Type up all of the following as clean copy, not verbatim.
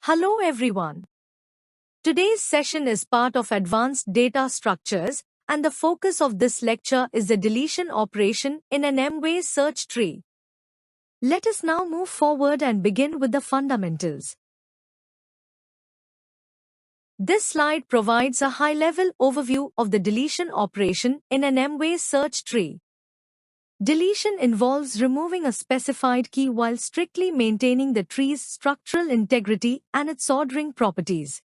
Hello everyone. Today's session is part of Advanced Data Structures, and the focus of this lecture is the deletion operation in an M-way search tree. Let us now move forward and begin with the fundamentals. This slide provides a high-level overview of the deletion operation in an M-way search tree. Deletion involves removing a specified key while strictly maintaining the tree's structural integrity and its ordering properties.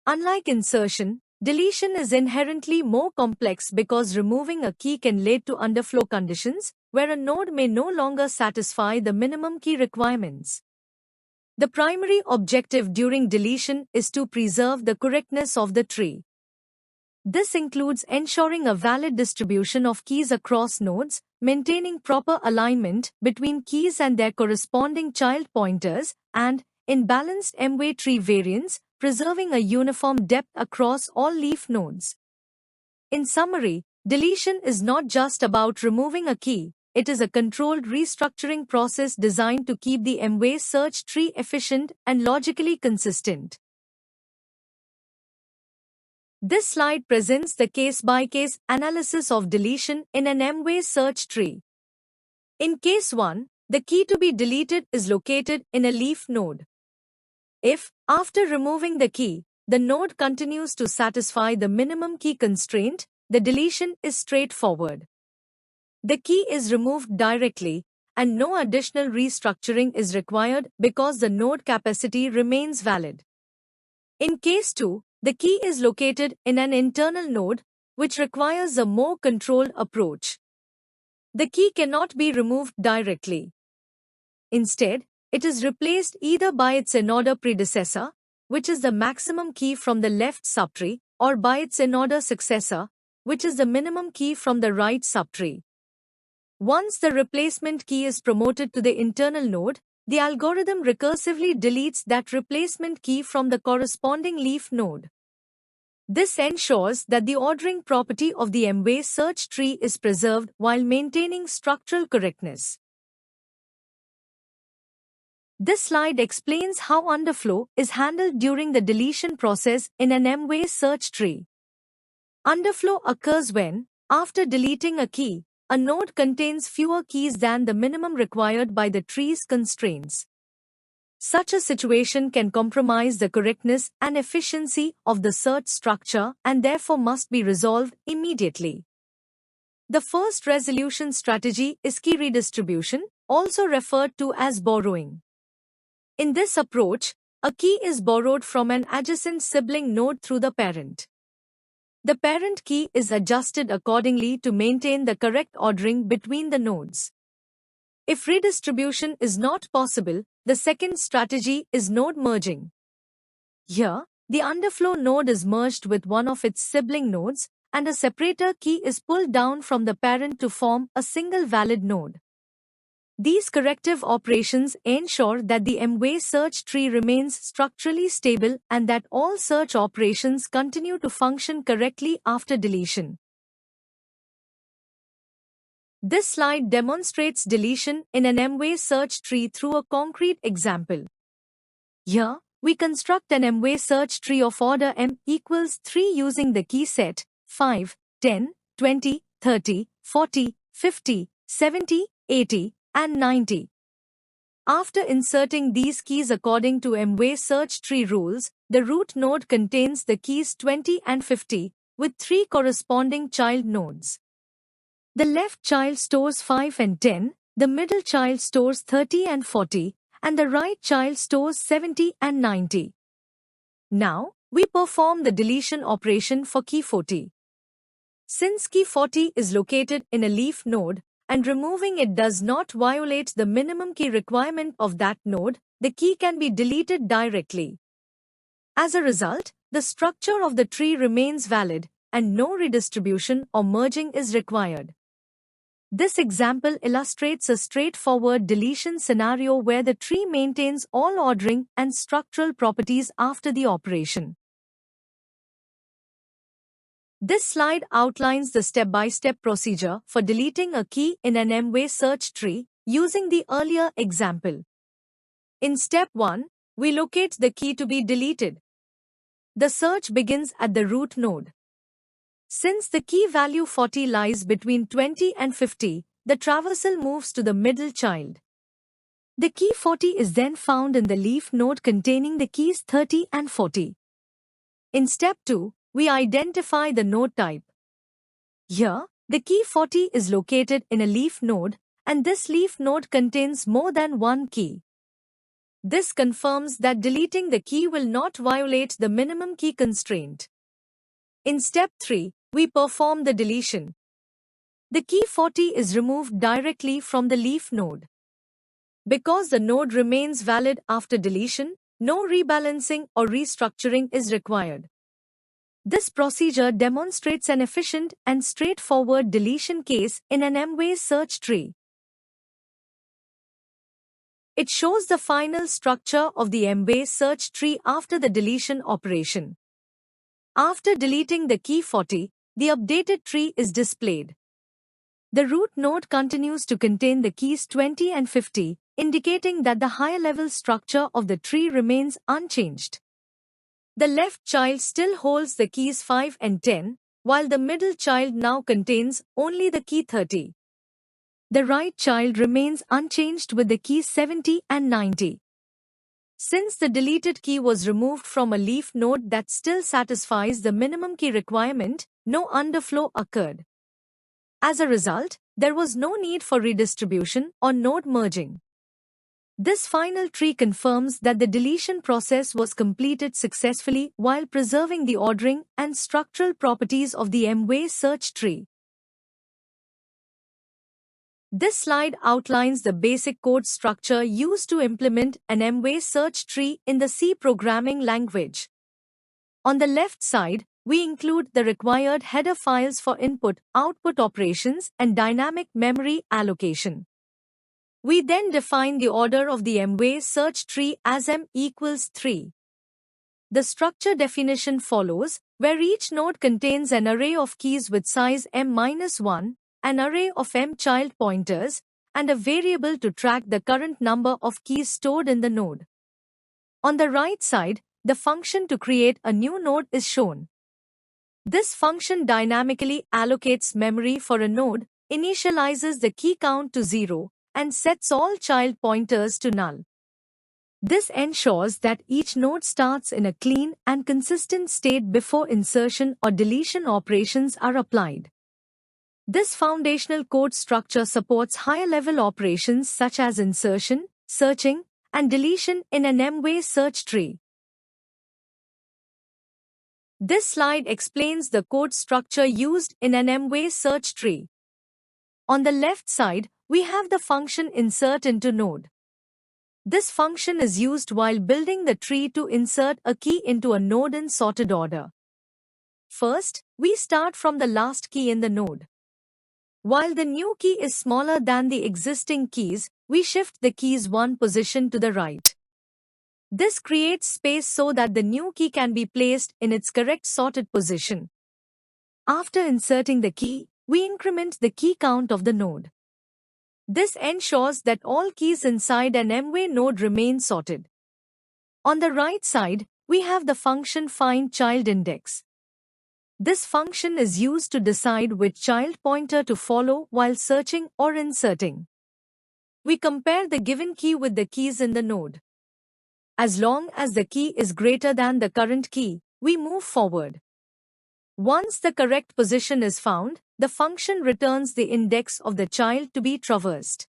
Unlike insertion, deletion is inherently more complex because removing a key can lead to underflow conditions, where a node may no longer satisfy the minimum key requirements. The primary objective during deletion is to preserve the correctness of the tree. This includes ensuring a valid distribution of keys across nodes, maintaining proper alignment between keys and their corresponding child pointers, and, in balanced M-way tree variants, preserving a uniform depth across all leaf nodes. In summary, deletion is not just about removing a key, it is a controlled restructuring process designed to keep the M-way search tree efficient and logically consistent. This slide presents the case-by-case analysis of deletion in an M-way search tree. In case 1, the key to be deleted is located in a leaf node. If, after removing the key, the node continues to satisfy the minimum key constraint, the deletion is straightforward. The key is removed directly, and no additional restructuring is required because the node capacity remains valid. In case 2, the key is located in an internal node, which requires a more controlled approach. The key cannot be removed directly. Instead, it is replaced either by its in-order predecessor, which is the maximum key from the left subtree, or by its in-order successor, which is the minimum key from the right subtree. Once the replacement key is promoted to the internal node, the algorithm recursively deletes that replacement key from the corresponding leaf node. This ensures that the ordering property of the M-way search tree is preserved while maintaining structural correctness. This slide explains how underflow is handled during the deletion process in an M-way search tree. Underflow occurs when, after deleting a key, a node contains fewer keys than the minimum required by the tree's constraints. Such a situation can compromise the correctness and efficiency of the search structure and therefore must be resolved immediately. The first resolution strategy is key redistribution, also referred to as borrowing. In this approach, a key is borrowed from an adjacent sibling node through the parent. The parent key is adjusted accordingly to maintain the correct ordering between the nodes. If redistribution is not possible, the second strategy is node merging. Here, the underflow node is merged with one of its sibling nodes, and a separator key is pulled down from the parent to form a single valid node. These corrective operations ensure that the M-way search tree remains structurally stable and that all search operations continue to function correctly after deletion. This slide demonstrates deletion in an M-way search tree through a concrete example. Here, we construct an M-way search tree of order M equals 3 using the key set 5, 10, 20, 30, 40, 50, 70, 80, and 90. After inserting these keys according to M-way search tree rules, the root node contains the keys 20 and 50, with 3 corresponding child nodes. The left child stores 5 and 10, the middle child stores 30 and 40, and the right child stores 70 and 90. Now, we perform the deletion operation for key 40. Since key 40 is located in a leaf node, and removing it does not violate the minimum key requirement of that node, the key can be deleted directly. As a result, the structure of the tree remains valid, and no redistribution or merging is required. This example illustrates a straightforward deletion scenario where the tree maintains all ordering and structural properties after the operation. This slide outlines the step-by-step procedure for deleting a key in an M-way search tree using the earlier example. In step 1, we locate the key to be deleted. The search begins at the root node. Since the key value 40 lies between 20 and 50, the traversal moves to the middle child. The key 40 is then found in the leaf node containing the keys 30 and 40. In step 2, we identify the node type. Here, the key 40 is located in a leaf node, and this leaf node contains more than one key. This confirms that deleting the key will not violate the minimum key constraint. In step 3, we perform the deletion. The key 40 is removed directly from the leaf node. Because the node remains valid after deletion, no rebalancing or restructuring is required. This procedure demonstrates an efficient and straightforward deletion case in an M-way search tree. It shows the final structure of the M-way search tree after the deletion operation. After deleting the key 40, the updated tree is displayed. The root node continues to contain the keys 20 and 50, indicating that the higher-level structure of the tree remains unchanged. The left child still holds the keys 5 and 10, while the middle child now contains only the key 30. The right child remains unchanged with the keys 70 and 90. Since the deleted key was removed from a leaf node that still satisfies the minimum key requirement, no underflow occurred. As a result, there was no need for redistribution or node merging. This final tree confirms that the deletion process was completed successfully while preserving the ordering and structural properties of the M-way search tree. This slide outlines the basic code structure used to implement an M-way search tree in the C programming language. On the left side, we include the required header files for input-output operations and dynamic memory allocation. We then define the order of the M-way search tree as M equals 3. The structure definition follows, where each node contains an array of keys with size m-1, an array of m child pointers, and a variable to track the current number of keys stored in the node. On the right side, the function to create a new node is shown. This function dynamically allocates memory for a node, initializes the key count to 0, and sets all child pointers to null. This ensures that each node starts in a clean and consistent state before insertion or deletion operations are applied. This foundational code structure supports higher-level operations such as insertion, searching, and deletion in an M-way search tree. This slide explains the code structure used in an M-way search tree. On the left side, we have the function insert into node. This function is used while building the tree to insert a key into a node in sorted order. First, we start from the last key in the node. While the new key is smaller than the existing keys, we shift the keys one position to the right. This creates space so that the new key can be placed in its correct sorted position. After inserting the key, we increment the key count of the node. This ensures that all keys inside an M-way node remain sorted. On the right side, we have the function findChildIndex. This function is used to decide which child pointer to follow while searching or inserting. We compare the given key with the keys in the node. As long as the key is greater than the current key, we move forward. Once the correct position is found, the function returns the index of the child to be traversed.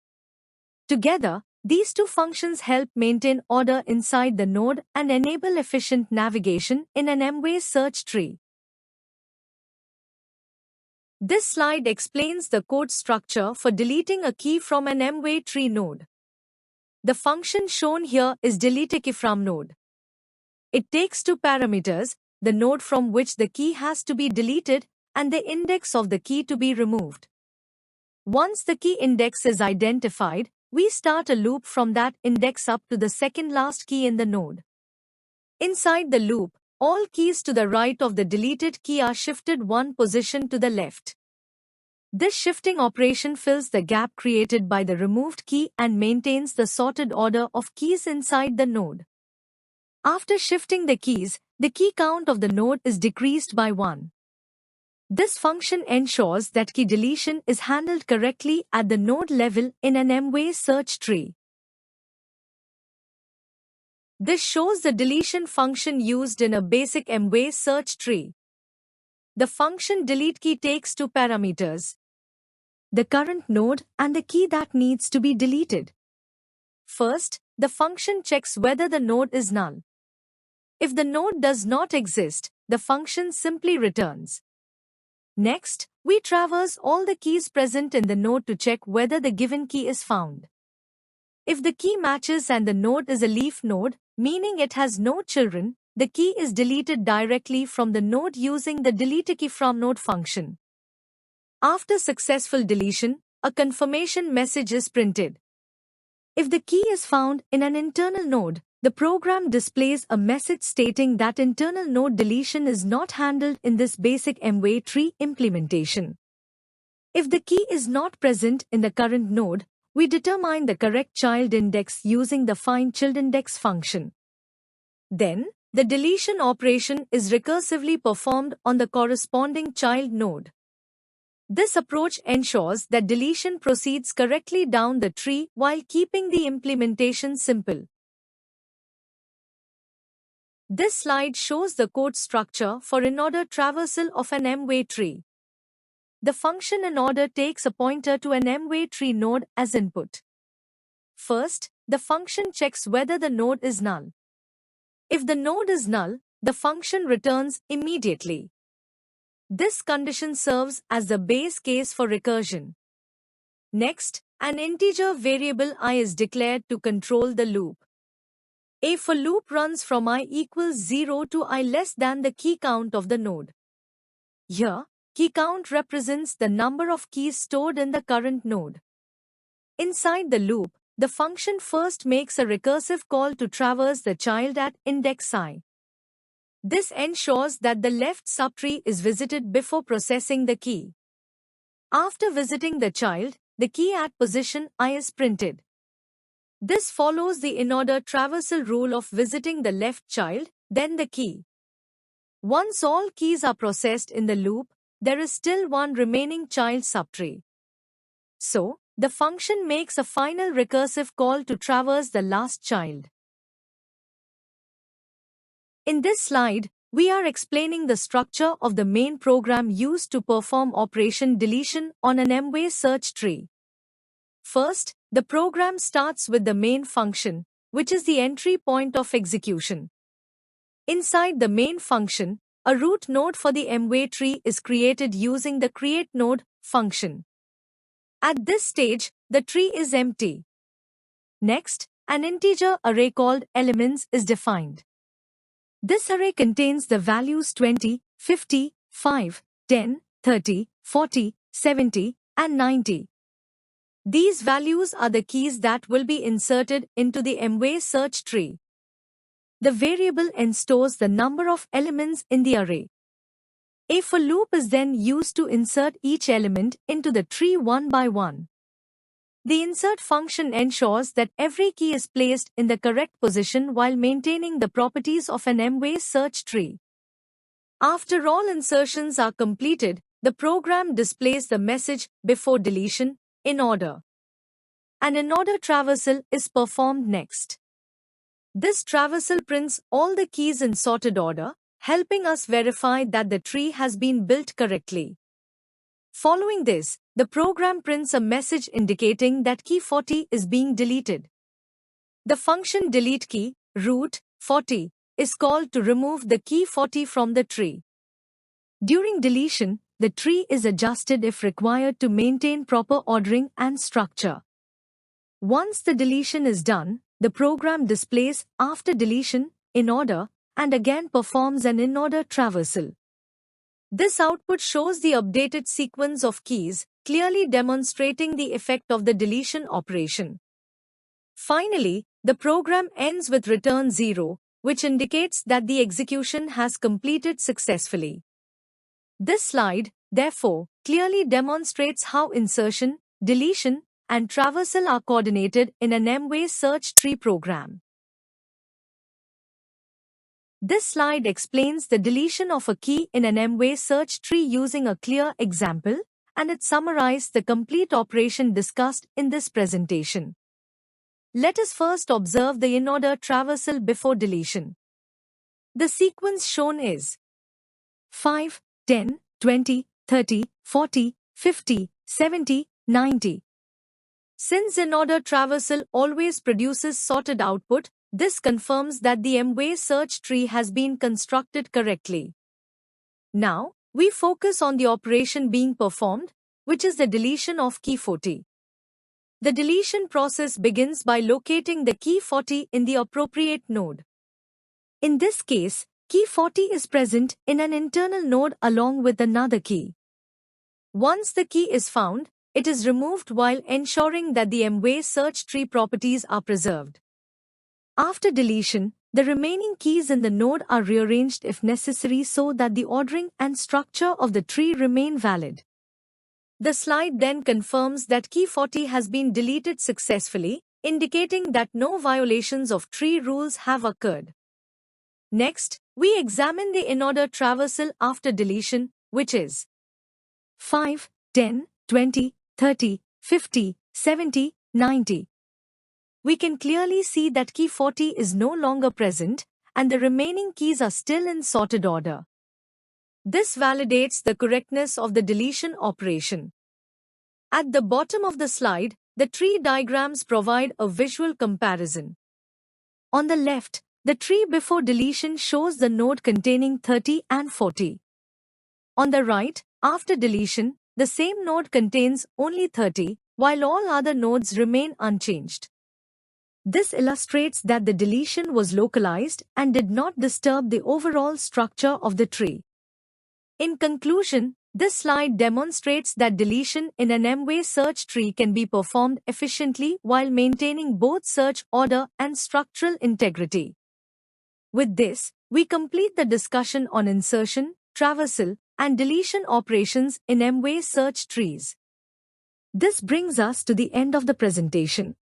Together, these two functions help maintain order inside the node and enable efficient navigation in an M-way search tree. This slide explains the code structure for deleting a key from an M-way tree node. The function shown here is deleteKeyFromNode. It takes two parameters, the node from which the key has to be deleted and the index of the key to be removed. Once the key index is identified, we start a loop from that index up to the second last key in the node. Inside the loop, all keys to the right of the deleted key are shifted one position to the left. This shifting operation fills the gap created by the removed key and maintains the sorted order of keys inside the node. After shifting the keys, the key count of the node is decreased by 1. This function ensures that key deletion is handled correctly at the node level in an M-way search tree. This shows the deletion function used in a basic M-way search tree. The function delete key takes two parameters: the current node and the key that needs to be deleted. First, the function checks whether the node is null. If the node does not exist, the function simply returns. Next, we traverse all the keys present in the node to check whether the given key is found. If the key matches and the node is a leaf node, meaning it has no children, the key is deleted directly from the node using the deleteKeyFromNode function. After successful deletion, a confirmation message is printed. If the key is found in an internal node, the program displays a message stating that internal node deletion is not handled in this basic M-way tree implementation. If the key is not present in the current node, we determine the correct child index using the findChildIndex function. Then, the deletion operation is recursively performed on the corresponding child node. This approach ensures that deletion proceeds correctly down the tree while keeping the implementation simple. This slide shows the code structure for in-order traversal of an M-way tree. The function in-order takes a pointer to an M-way tree node as input. First, the function checks whether the node is null. If the node is null, the function returns immediately. This condition serves as the base case for recursion. Next, an integer variable I is declared to control the loop. A for loop runs from I equals 0 to I less than the key count of the node. Here, key count represents the number of keys stored in the current node. Inside the loop, the function first makes a recursive call to traverse the child at index I. This ensures that the left subtree is visited before processing the key. After visiting the child, the key at position I is printed. This follows the in-order traversal rule of visiting the left child, then the key. Once all keys are processed in the loop, there is still one remaining child subtree. So, the function makes a final recursive call to traverse the last child. In this slide, we are explaining the structure of the main program used to perform operation deletion on an M-way search tree. First, the program starts with the main function, which is the entry point of execution. Inside the main function, a root node for the M-way tree is created using the createNode function. At this stage, the tree is empty. Next, an integer array called elements is defined. This array contains the values 20, 50, 5, 10, 30, 40, 70, and 90. These values are the keys that will be inserted into the M-way search tree. The variable n stores the number of elements in the array. A for loop is then used to insert each element into the tree one by one. The insert function ensures that every key is placed in the correct position while maintaining the properties of an M-way search tree. After all insertions are completed, the program displays the message before deletion, in order. An in-order traversal is performed next. This traversal prints all the keys in sorted order, helping us verify that the tree has been built correctly. Following this, the program prints a message indicating that key 40 is being deleted. The function deleteKey, root, 40, is called to remove the key 40 from the tree. During deletion, the tree is adjusted if required to maintain proper ordering and structure. Once the deletion is done, the program displays after deletion, in order, and again performs an in-order traversal. This output shows the updated sequence of keys, clearly demonstrating the effect of the deletion operation. Finally, the program ends with return 0, which indicates that the execution has completed successfully. This slide, therefore, clearly demonstrates how insertion, deletion, and traversal are coordinated in an M-way search tree program. This slide explains the deletion of a key in an M-way search tree using a clear example, and it summarizes the complete operation discussed in this presentation. Let us first observe the in-order traversal before deletion. The sequence shown is 5, 10, 20, 30, 40, 50, 70, 90. Since in-order traversal always produces sorted output, this confirms that the M-way search tree has been constructed correctly. Now, we focus on the operation being performed, which is the deletion of key 40. The deletion process begins by locating the key 40 in the appropriate node. In this case, key 40 is present in an internal node along with another key. Once the key is found, it is removed while ensuring that the M-way search tree properties are preserved. After deletion, the remaining keys in the node are rearranged if necessary so that the ordering and structure of the tree remain valid. The slide then confirms that key 40 has been deleted successfully, indicating that no violations of tree rules have occurred. Next, we examine the in-order traversal after deletion, which is 5, 10, 20, 30, 50, 70, 90. We can clearly see that key 40 is no longer present, and the remaining keys are still in sorted order. This validates the correctness of the deletion operation. At the bottom of the slide, the tree diagrams provide a visual comparison. On the left, the tree before deletion shows the node containing 30 and 40. On the right, after deletion, the same node contains only 30, while all other nodes remain unchanged. This illustrates that the deletion was localized and did not disturb the overall structure of the tree. In conclusion, this slide demonstrates that deletion in an M-way search tree can be performed efficiently while maintaining both search order and structural integrity. With this, we complete the discussion on insertion, traversal, and deletion operations in M-way search trees. This brings us to the end of the presentation.